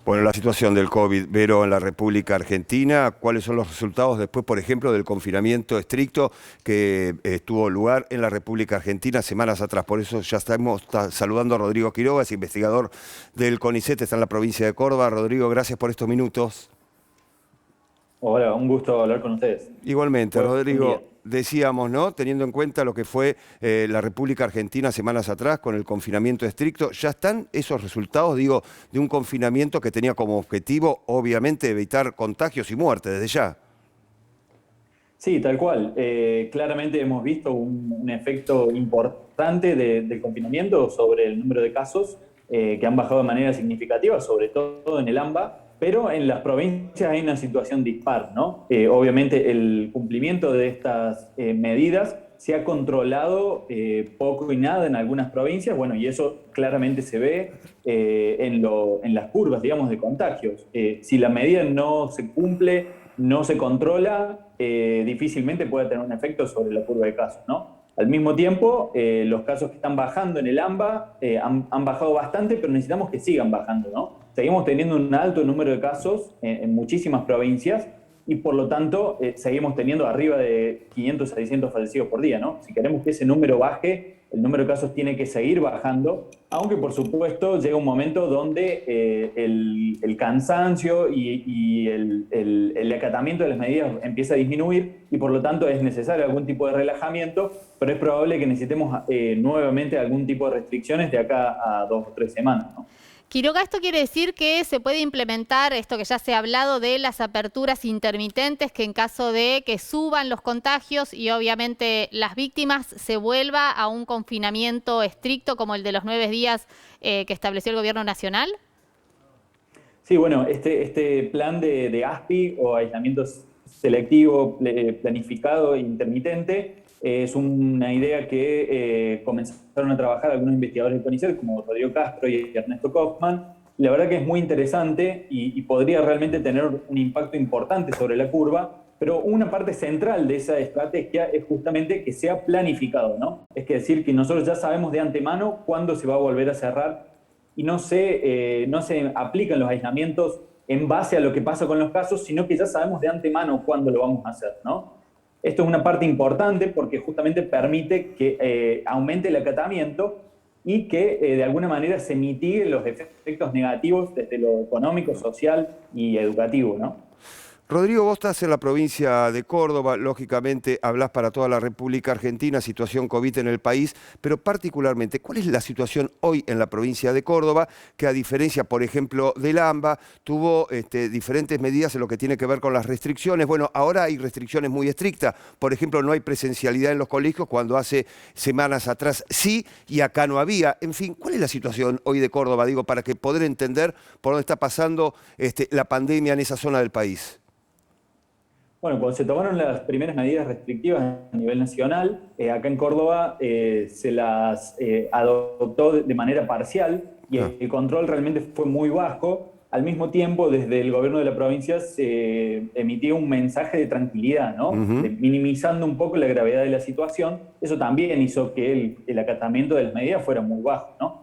Bueno, la situación del COVID, Vero, en la República Argentina, ¿cuáles son los resultados después, por ejemplo, del confinamiento estricto que tuvo lugar en la República Argentina semanas atrás? Por eso ya estamos saludando a Rodrigo Quiroga, es investigador del CONICET, está en la provincia de Córdoba. Rodrigo, gracias por estos minutos. Hola, un gusto hablar con ustedes. Igualmente, Buen día. Rodrigo, decíamos, ¿no? Teniendo en cuenta lo que fue la República Argentina semanas atrás con el confinamiento estricto, ¿ya están esos resultados, digo, de un confinamiento que tenía como objetivo, obviamente, evitar contagios y muertes desde ya? Sí, tal cual. Claramente hemos visto un efecto importante del confinamiento sobre el número de casos que han bajado de manera significativa, sobre todo en el AMBA, pero en las provincias hay una situación dispar, ¿no? Obviamente el cumplimiento de estas medidas se ha controlado poco y nada en algunas provincias, bueno, y eso claramente se ve en las curvas, digamos, de contagios. Si la medida no se cumple, no se controla, difícilmente puede tener un efecto sobre la curva de casos, ¿no? Al mismo tiempo, los casos que están bajando en el AMBA han bajado bastante, pero necesitamos que sigan bajando, ¿no? Seguimos teniendo un alto número de casos en muchísimas provincias y por lo tanto seguimos teniendo arriba de 500 a 600 fallecidos por día, ¿no? Si queremos que ese número baje, el número de casos tiene que seguir bajando, aunque por supuesto llega un momento donde el cansancio y el acatamiento de las medidas empieza a disminuir y por lo tanto es necesario algún tipo de relajamiento, pero es probable que necesitemos nuevamente algún tipo de restricciones de acá a 2 o 3 semanas, ¿no? Quiroga, esto quiere decir que se puede implementar esto que ya se ha hablado de las aperturas intermitentes, que en caso de que suban los contagios y obviamente las víctimas, se vuelva a un confinamiento estricto como el de los 9 días que estableció el gobierno nacional. Sí, bueno, este plan de ASPI o aislamiento selectivo, planificado e intermitente es una idea que comenzaron a trabajar algunos investigadores del CONICET, como Rodrigo Castro y Ernesto Kaufman. La verdad que es muy interesante y podría realmente tener un impacto importante sobre la curva, pero una parte central de esa estrategia es justamente que sea planificado, ¿no? Es decir, que nosotros ya sabemos de antemano cuándo se va a volver a cerrar y no se aplican los aislamientos en base a lo que pasa con los casos, sino que ya sabemos de antemano cuándo lo vamos a hacer, ¿no? Esto es una parte importante porque justamente permite que aumente el acatamiento y que de alguna manera se mitiguen los efectos negativos desde lo económico, social y educativo, ¿no? Rodrigo, vos estás en la provincia de Córdoba, lógicamente hablás para toda la República Argentina, situación COVID en el país, pero particularmente, ¿cuál es la situación hoy en la provincia de Córdoba, que a diferencia, por ejemplo, del AMBA, tuvo diferentes medidas en lo que tiene que ver con las restricciones? Bueno, ahora hay restricciones muy estrictas, por ejemplo, no hay presencialidad en los colegios cuando hace semanas atrás sí y acá no había. En fin, ¿cuál es la situación hoy de Córdoba, digo, para que poder entender por dónde está pasando la pandemia en esa zona del país? Bueno, cuando se tomaron las primeras medidas restrictivas a nivel nacional, acá en Córdoba se las adoptó de manera parcial y Ah, el control realmente fue muy bajo. Al mismo tiempo, desde el gobierno de la provincia se emitía un mensaje de tranquilidad, ¿no? ujú. Minimizando un poco la gravedad de la situación. Eso también hizo que el acatamiento de las medidas fuera muy bajo, ¿no?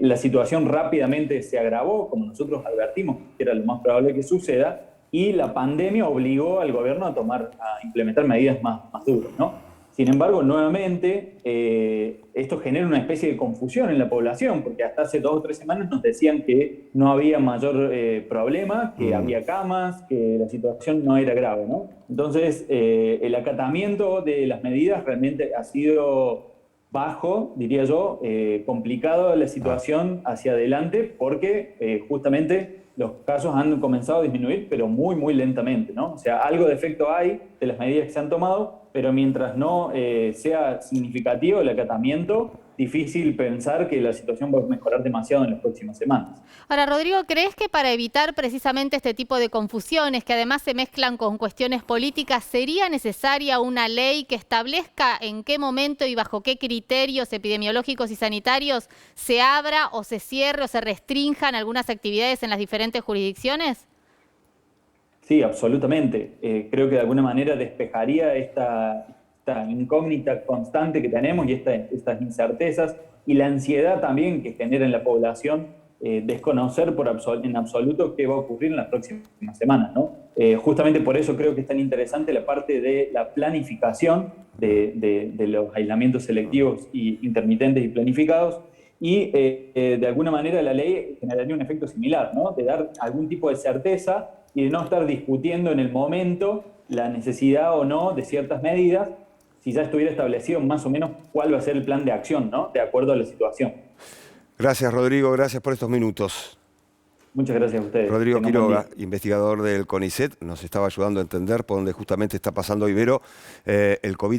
La situación rápidamente se agravó, como nosotros advertimos que era lo más probable que suceda, y la pandemia obligó al gobierno a implementar medidas más duras, ¿no? Sin embargo, nuevamente, esto genera una especie de confusión en la población, porque hasta hace 2 o 3 semanas nos decían que no había mayor problema, que Mm. había camas, que la situación no era grave, ¿no? Entonces, el acatamiento de las medidas realmente ha sido bajo, diría yo, complicado la Ah. situación hacia adelante, porque justamente los casos han comenzado a disminuir, pero muy, muy lentamente, ¿no? O sea, algo de efecto hay de las medidas que se han tomado, pero mientras no sea significativo el acatamiento, difícil pensar que la situación va a mejorar demasiado en las próximas semanas. Ahora, Rodrigo, ¿crees que para evitar precisamente este tipo de confusiones, que además se mezclan con cuestiones políticas, sería necesaria una ley que establezca en qué momento y bajo qué criterios epidemiológicos y sanitarios se abra o se cierre o se restrinjan algunas actividades en las diferentes jurisdicciones? Sí, absolutamente. Creo que de alguna manera despejaría esta incógnita constante que tenemos y estas incertezas y la ansiedad también que genera en la población desconocer en absoluto qué va a ocurrir en las próximas semanas, ¿no? Justamente por eso creo que es tan interesante la parte de la planificación de los aislamientos selectivos y intermitentes y planificados, y de alguna manera la ley generaría un efecto similar, ¿no? De dar algún tipo de certeza y de no estar discutiendo en el momento la necesidad o no de ciertas medidas, si ya estuviera establecido más o menos cuál va a ser el plan de acción, ¿no? De acuerdo a la situación. Gracias, Rodrigo, gracias por estos minutos. Muchas gracias a ustedes. Rodrigo Quiroga, investigador del CONICET, nos estaba ayudando a entender por dónde justamente está pasando Ibero el COVID.